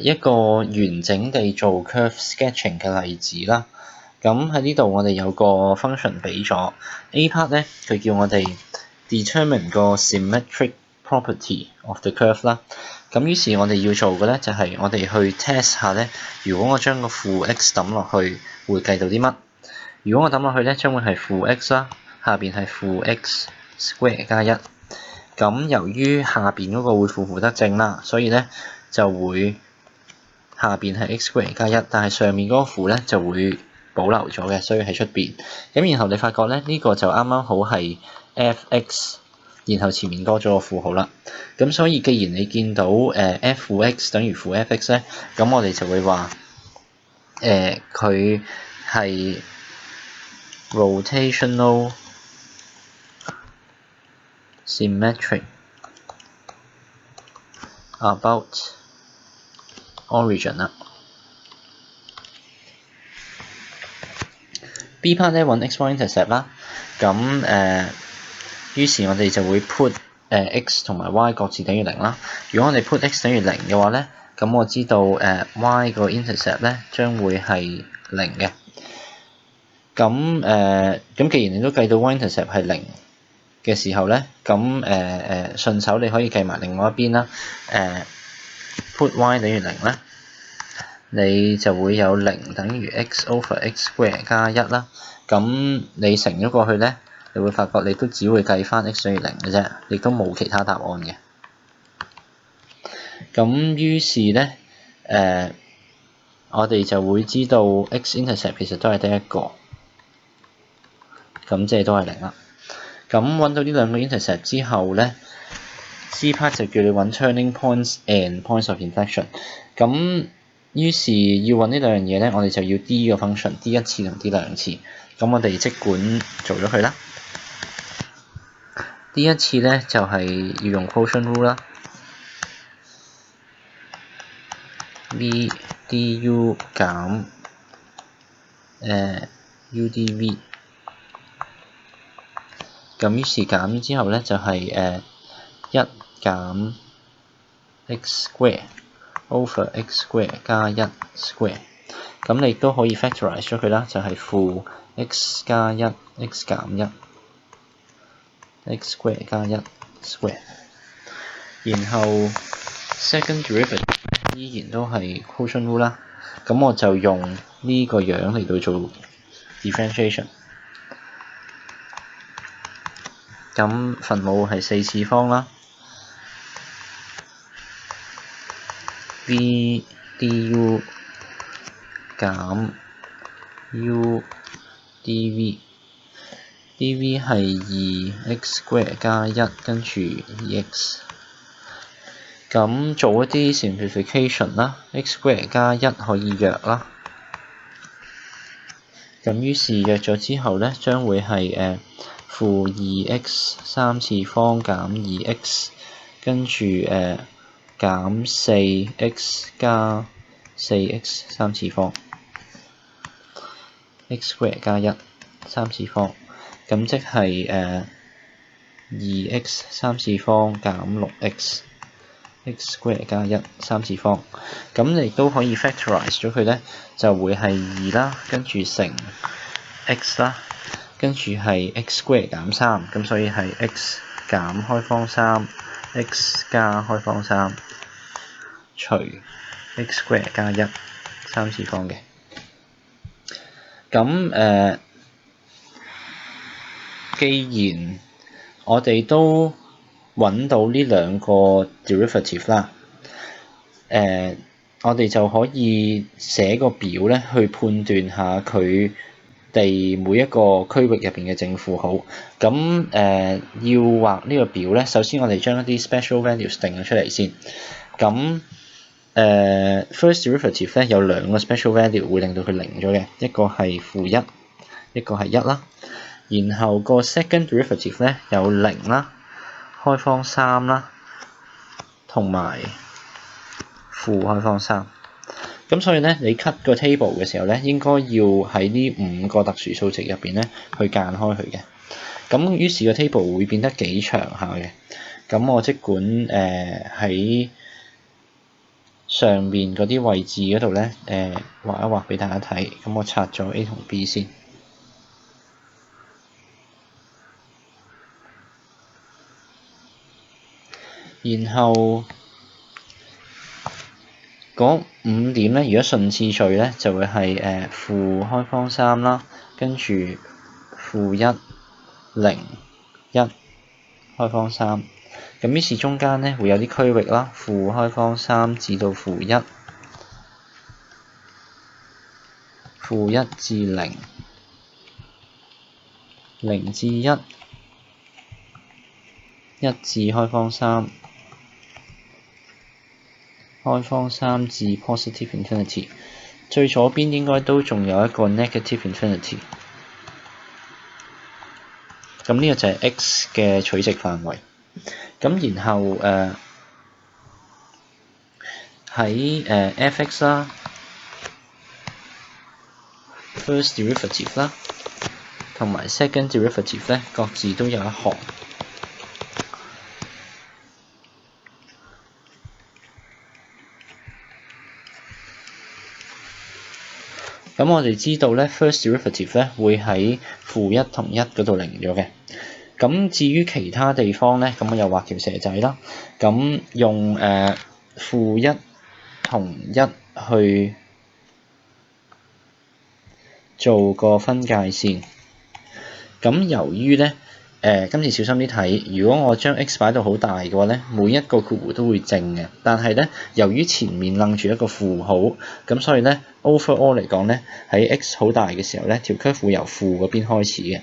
一個完整地做 curve sketching 嘅例子啦。咁喺呢度我哋有個 function 俾咗 A part 咧，佢叫我哋 determine 個 symmetric property of the curve 啦。咁於是我哋要做嘅咧就係我哋去 test 下咧，如果我將個負 x 抌落去，會計到啲乜？如果我抌落去咧，將會係負 x 啦，下邊係負 x square 加一。咁由於下邊嗰個會負得正啦，所以咧就會下邊係 x square 加一，但係上面嗰個負咧就會保留咗嘅，所以喺出邊。咁然後你發覺咧，呢個就啱啱好係 f(x)，然後前面多咗個負號啦。咁所以既然你見到f 負 x 等於負 f(x) 咧，咁我哋就會話佢係 rotational symmetric about origin 啦。B part 咧揾 x y intercept 啦，咁於是我哋就會 put x 同埋 y 各自等於0啦。如果我哋 put x 等於0嘅話咧，咁我知道y 個 intercept 咧將會係0嘅。咁既然你都計到 y intercept 係0嘅時候咧，咁順手你可以計埋另外一邊啦。put y 等於0咧，你就會有0等於 x over x square 加1啦。咁你乘咗過去咧，你會發覺你都只會計翻 x 等於0嘅啫，亦都冇其他答案嘅。咁於是咧，我哋就會知道 x intercept 其實都係得一個，咁即係都係0啦。咁揾到呢兩個 intercept 之後咧， C part 就叫你揾 turning points and points of inflection。咁於是要揾呢兩樣嘢咧，我哋就要 D 個 function，D 一次同 D 兩次。咁我哋即管做咗佢啦。D 一次咧就係要用 quotient rule 啦。v du 減udv。咁於是減之後咧就係1減 x square over x square 加1 square。咁你都可以 factorize 咗佢啦，就係負 x 加1 x 減1 x square 加1 square。然後 second derivative 依然都係 quotient rule 啦。咁我就用呢個樣嚟到做 differentiation。咁分母係4次方啦。v du 減 u dv。dv 係2x square 加1跟住 2x。咁做一啲 simplification 啦 ，x square 加1可以約啦。咁於是約咗之後咧，將會係負 2x 3次方減 2x， 跟住減 4x 加 4x 3次方 x square 加1 3次方，咁即係2x 3次方減 6x x square 加1 3次方。咁你都可以 factorize 咗佢咧，就會係2啦，跟住乘 x 啦，跟住係 x square 減3，咁所以係 x 減開方3 x 加開方3除 x square 加1 3次方嘅。咁既然我哋都揾到呢兩個 derivative 啦，我哋就可以寫個表咧，去判斷下佢哋每一個區域入邊嘅正負號。咁要畫呢個表咧，首先我哋將一啲 special values 定咗出嚟先。咁first derivative 咧有兩個 special value 會令到佢0咗嘅，一個係-1，一個係1啦。然後個 second derivative 咧有0啦、開方3啦，同埋負開方3。咁所以咧，你 cut 個 table 嘅時候咧，應該要喺呢5個特殊數值入邊咧去間開佢嘅。咁於是個 table 會變得幾長下嘅。咁我即管喺上面嗰啲位置嗰度咧，畫一畫俾大家睇。咁我拆咗 A 同 B 先，然後嗰5點咧，如果順次序咧，就會係負開方3啦，跟住負1、0、1開方3。咁於是中間咧會有啲區域啦，負開方3至到負1、負1至0、0至1、1至開方3、開方3至 positive infinity。最左邊應該都仲有一個 negative infinity。咁呢個就係 x 嘅取值範圍。咁然後喺f(x) 啦 ，first derivative 啦，同埋 second derivative 咧，各自都有一行。咁我哋知道咧 ，first derivative 咧會喺負1同1嗰度零咗嘅。咁至於其他地方咧，咁我又畫條蛇仔啦。咁用負1同1去做個分界線。咁由於咧，今次小心啲睇，如果我將 x 擺到好大嘅話咧，每一個括弧都會正嘅。但係咧，由於前面楞住一個負號，咁所以咧 overall 嚟講咧，喺 x 好大嘅時候咧，條 curve 會由負嗰邊開始嘅。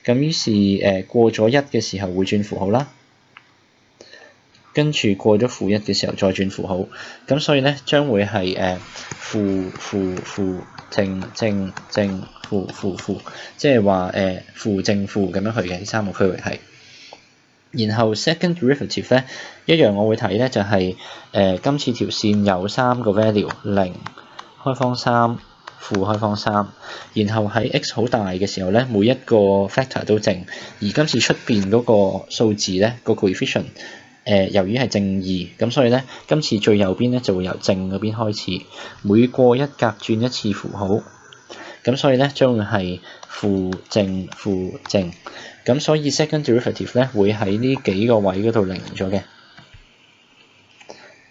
咁於是過咗1嘅時候會轉負號啦，跟住過咗負1嘅時候再轉負號。咁所以咧將會係負負負正正正負負負，即係話負正負咁樣去嘅，呢3個區域係。然後 second derivative 咧一樣，我會睇咧就係今次條線有3個 value， 0、開方3、負開方3，然後喺 x 好大嘅時候咧，每一個 factor 都正，而今次出邊嗰個數字咧個 coefficient 由於係正2，咁所以咧今次最右邊咧就會由正嗰邊開始，每過一格轉一次符號，咁所以咧將會係負正負正，咁所以 second derivative 咧會喺呢幾個位嗰度零咗嘅，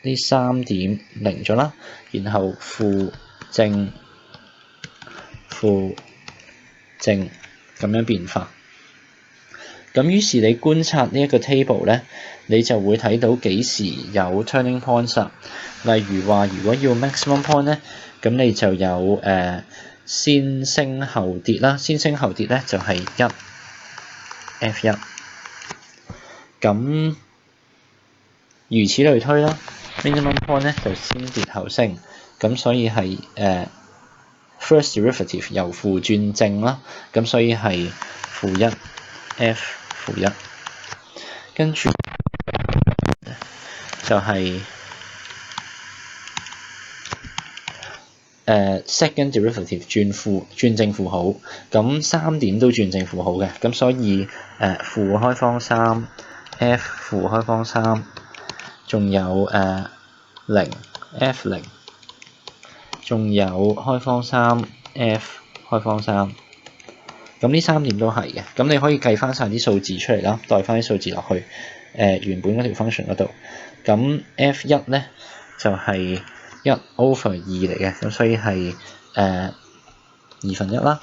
呢3點零咗啦，然後負正負正咁樣變化。咁於是你觀察呢一個 table 咧，你就會睇到幾時有 turning points 啦。例如話，如果要 maximum point 咧，咁你就有先升後跌啦。先升後跌咧就係1 F1。咁如此類推啦。minimum point 咧就先跌後升，咁所以係first derivative 由負轉正啦，咁所以係負1 F 負1，跟住就係second derivative 轉正負號，咁3點都轉正負號嘅，咁所以負開方3 F 負開方3，仲有0 F 0，仲有開方3 F 開方3。咁呢3點都係嘅，咁你可以計翻晒啲數字出嚟啦，代翻啲數字落去原本嗰條 function 嗰度。咁 F1 咧就係1 over 2嚟嘅，咁所以係1/2啦。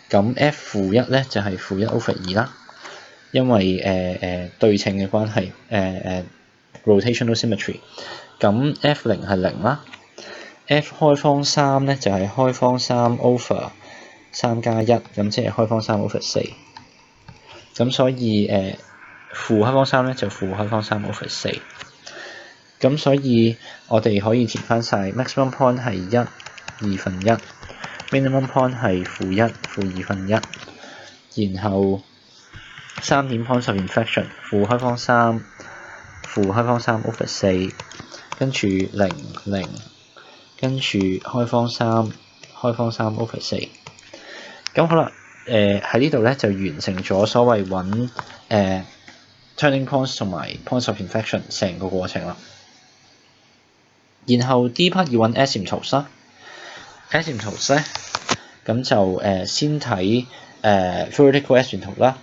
咁 F 負1咧就係負1 over 2啦，因為對稱嘅關係rotational symmetry。咁 F 0係0啦。F 開方3咧就係開方3 over 3加1，咁即係開方3 over 4。咁所以負開方3咧就負開方3 over 4。咁所以我哋可以填翻晒 maximum point 係1/2， minimum point 係負1 負2/1，然後3點 points of inflection 負開方3 over 4，跟住0 0，跟住開方3 over 4。咁好啦，喺呢度咧就完成咗所謂揾turning points 同埋 points of inflection 成個過程啦。然後 D part 要揾 asymptotes 啦 ，asymptotes 咧咁就先睇vertical asymptote 啦。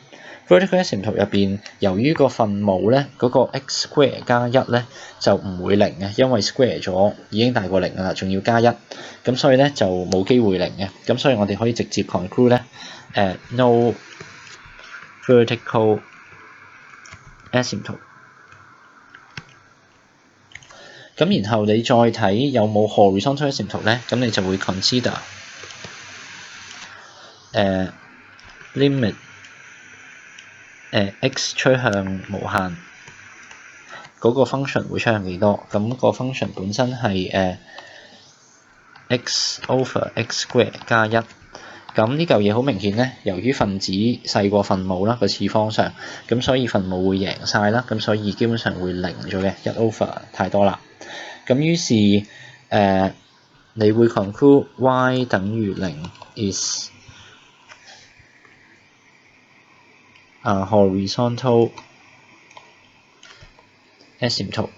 vertical asymptote 入邊，由於個分母咧嗰個 x square 加1咧就唔會零嘅，因為 square 咗已經大過零㗎啦，仲要加1，咁所以咧就冇機會零嘅，咁所以我哋可以直接 conclude 咧no vertical asymptote。咁然後你再睇有冇 horizontal asymptote 咧，咁你就會 consider limit x 趨向無限嗰個 function 會趨向幾多？咁個 function 本身係x over x square 加1。咁呢嚿嘢好明顯咧，由於分子細過分母啦個次方上，咁所以分母會贏晒啦，咁所以基本上會零咗嘅，1 over 太多啦。咁於是你會 conclude y 等於0 is horizontal asymptote。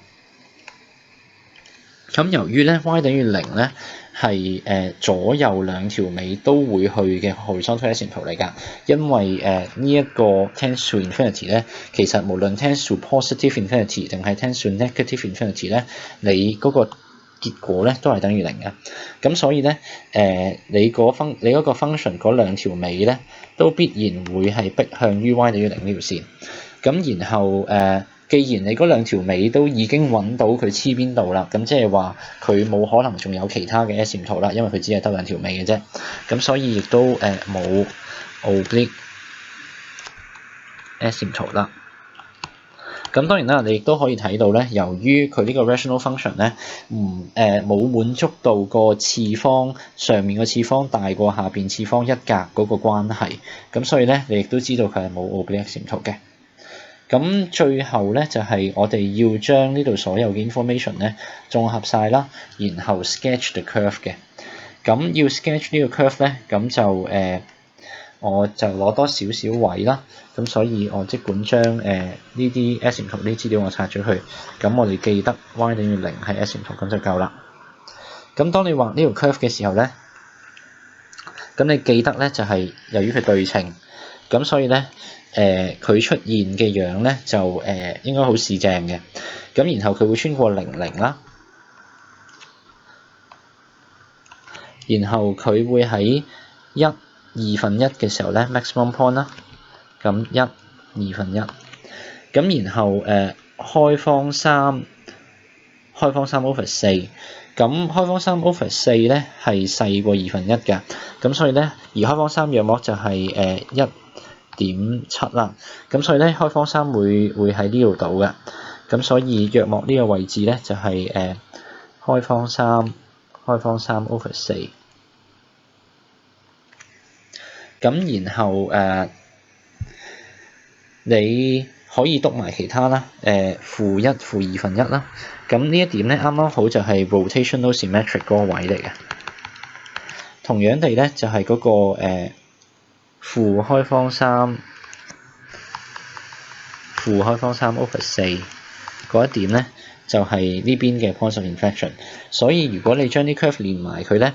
咁由於咧 y 等於0咧係左右兩條尾都會去嘅 horizontal asymptote 嚟㗎，因為呢一個 tends to infinity 咧，其實無論 tends to positive infinity 定係 tends to negative infinity 咧，你嗰個結果咧都係等於0嘅。咁所以咧你嗰個 function 嗰兩條尾咧都必然會係逼向於 y 等於0呢條線。咁然後既然你嗰兩條尾都已經揾到佢黐邊度啦，咁即係話佢冇可能仲有其他嘅 asymptote 啦，因為佢只係得兩條尾嘅啫。咁所以亦都冇 oblique asymptote 啦。咁當然啦，你亦都可以睇到咧，由於佢呢個 rational function 咧冇滿足到個次方上面個次方大過下邊次方一格嗰個關係，咁所以咧你亦都知道佢係冇 oblique asymptote 嘅。咁最後咧就係我哋要將呢度所有嘅 information 咧綜合晒啦，然後 sketch the curve 嘅。咁要 sketch 呢個 curve咧，咁就我就攞多少少位啦。咁所以我即管將呢啲 asymptote 呢啲資料我拆咗佢。咁我哋記得 y 等於0係 asymptote 咁就夠啦。咁當你畫呢條 curve 嘅時候咧，咁你記得咧就係由於佢對稱，咁所以咧佢出現嘅樣咧就應該好似正嘅。咁然後佢會穿過0,0啦，然後佢會喺1/2嘅時候咧 maximum point 啦。咁1/2，咁然後開方3 over 4，咁開方3 over 4咧係細過1/2㗎，咁所以咧而開方3約莫就係1.7啦，咁所以咧開方3會喺呢度到嘅，咁所以約莫呢個位置咧就係開方3 over 4，咁然後你可以篤埋其他啦，-1、-1/2啦，咁呢一點咧啱啱好就係 rotational symmetric 嗰個位嚟嘅。同樣地咧就係嗰個負開方3 over 4嗰一點咧就係呢邊嘅 points of inflection。所以如果你將啲 curve 連埋佢咧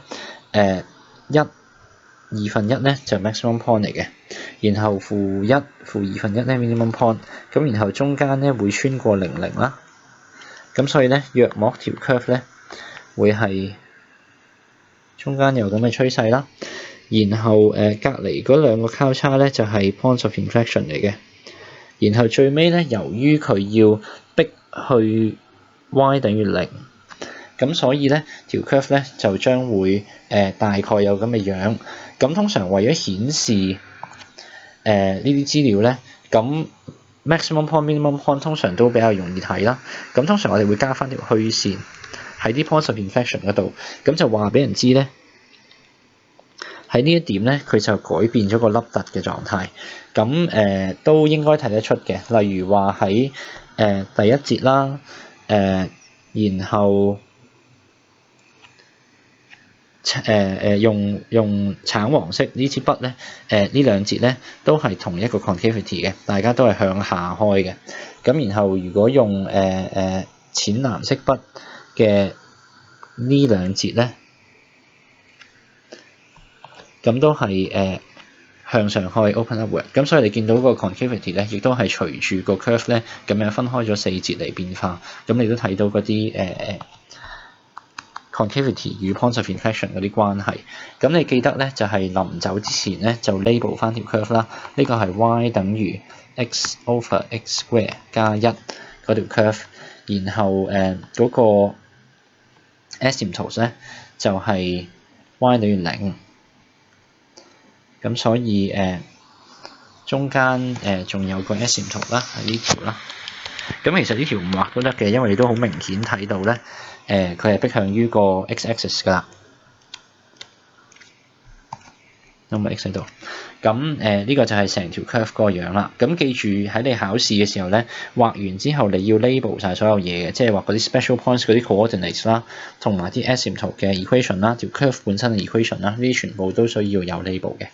1/2咧就 maximum point 嚟嘅，然後-1、-2咧 minimum point， 咁然後中間咧會穿過0,0啦，咁所以咧約莫條 curve 咧會係中間有咁嘅趨勢啦，然後隔離嗰兩個交叉咧就係 points of inflection 嚟嘅，然後最尾咧由於佢要逼去 y 等於0，咁所以咧條 curve 咧就將會大概有咁嘅樣。咁通常為咗顯示呢啲資料咧，咁 maximum point、minimum point 通常都比較容易睇啦。咁通常我哋會加翻條虛線喺啲 points of inflection 嗰度，咁就話俾人知咧，喺呢一點咧佢就改變咗個凹凸嘅狀態。咁都應該睇得出嘅，例如話喺第一節啦，然後用橙黃色呢支筆咧，呢兩節咧都係同一個 concavity 嘅，大家都係向下開嘅。咁然後如果用淺藍色筆嘅呢兩節咧，咁都係向上開 open upward，咁所以你見到個 concavity 咧，亦都係隨住個 curve 咧咁樣分開咗4節嚟變化，咁你都睇到嗰啲concavity 與 point of inflection 嗰啲關係。咁你記得咧就係臨走之前咧就 label 翻條 curve 啦，呢個係 y 等於 x over x square 加1嗰條 curve， 然後嗰個 asymptote 咧就係 y 等於0。咁所以中間仲有個 asymptote 啦，喺呢條啦。咁其實呢條唔畫都得嘅，因為你都好明顯睇到咧，佢係逼向於個 x-axis 㗎啦。咁咪 x 喺度。咁呢個就係成條 curve 個樣啦。咁記住喺你考試嘅時候咧，畫完之後你要 label 晒所有嘢嘅，即係話嗰啲 special points 嗰啲 coordinates 啦，同埋啲 asymptote 嘅 equation 啦，條 curve 本身嘅 equation 啦，呢啲全部都需要有 label 嘅。